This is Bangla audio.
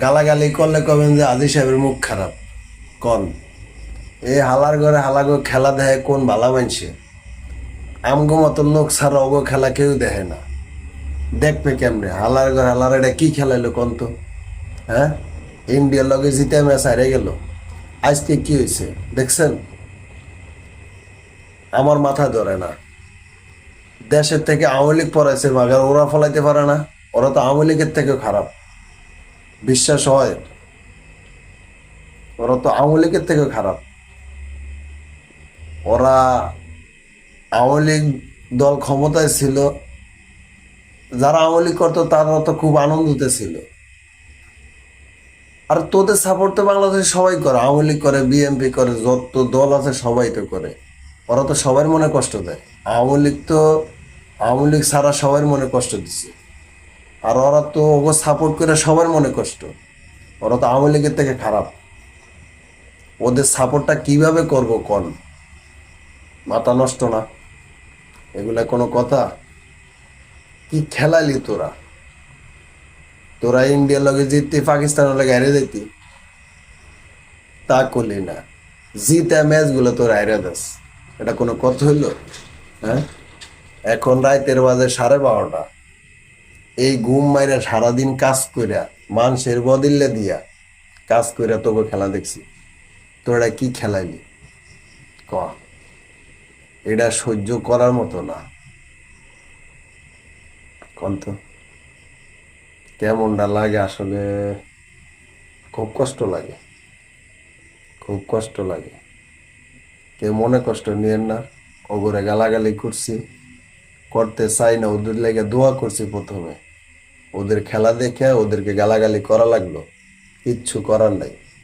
গালাগালি করলে কবেন যে আজি সাহেবের মুখ খারাপ। কন এই হালার ঘরে হালাগো খেলা দেখে কোন ভালা মানছে? আমগো মতো লোক ছাড়া অগো খেলা কেউ দেখে না। দেখবে কেমনে হালার ঘর হালার এটা কি খেলাইলো কোন তো? হ্যাঁ, ইন্ডিয়ার লগে জিতে ম্যাচ হারে গেল। আজকে কি হয়েছে দেখছেন? আমার মাথা ধরে না। দেশের থেকে আওয়ামী লীগ পড়াইছে মাগার ওরা ফলাইতে পারে না। ওরা তো আওয়ামী লীগের থেকেও খারাপ। বিশ্বাস হয়? ওরা তো আওয়ামী লীগের থেকেও খারাপ। ওরা আওয়ামী লীগ দল ক্ষমতায় ছিল, যারা আওয়ামী লীগ করতো তারা তো খুব আনন্দতে ছিল। আর তোদের সাপোর্ট তো বাংলাদেশে সবাই করে, আওয়ামী লীগ করে, বিএনপি করে, যত দল আছে সবাই তো করে। ওরা তো সবার মনে কষ্ট দেয়। আওয়ামী লীগ ছাড়া সবার মনে কষ্ট দিচ্ছে। আর ওরা তো ওকে সাপোর্ট করে সবার মনে কষ্ট। ওরা তো আওয়ামী লীগের থেকে খারাপ। ওদের সাপোর্টটা কিভাবে করব কন? মাথা নষ্ট না? এগুলা কোনো কথা? কি খেলালি তোরা? তোরা ইন্ডিয়ার লগে জিততি, পাকিস্তানের লগে হারে যেতি, তা করলি না। জিতা ম্যাচ গুলো তোরা হারে দাস, এটা কোনো কথা হইলো? হ্যাঁ, এখন রাইতের বাজে 12:30। এই ঘুম মাইরা সারাদিন কাজ কইরা মানুষের বদিল্লে দিয়া কাজ কইরা তোকে খেলা দেখছি। তোরা কি খেলাইলি ক? এটা সহ্য করার মতো না। কন্ত কেমনটা লাগে আসলে? খুব কষ্ট লাগে, খুব কষ্ট লাগে। কেউ মনে কষ্ট নিয়েন না। ওগরে গালাগালি করছি, করতে চাই না, ওদের লেগে দোয়া করছি প্রথমে। ওদের খেলা দেখে ওদেরকে গালাগালি করা লাগলো, কিচ্ছু করার নাই।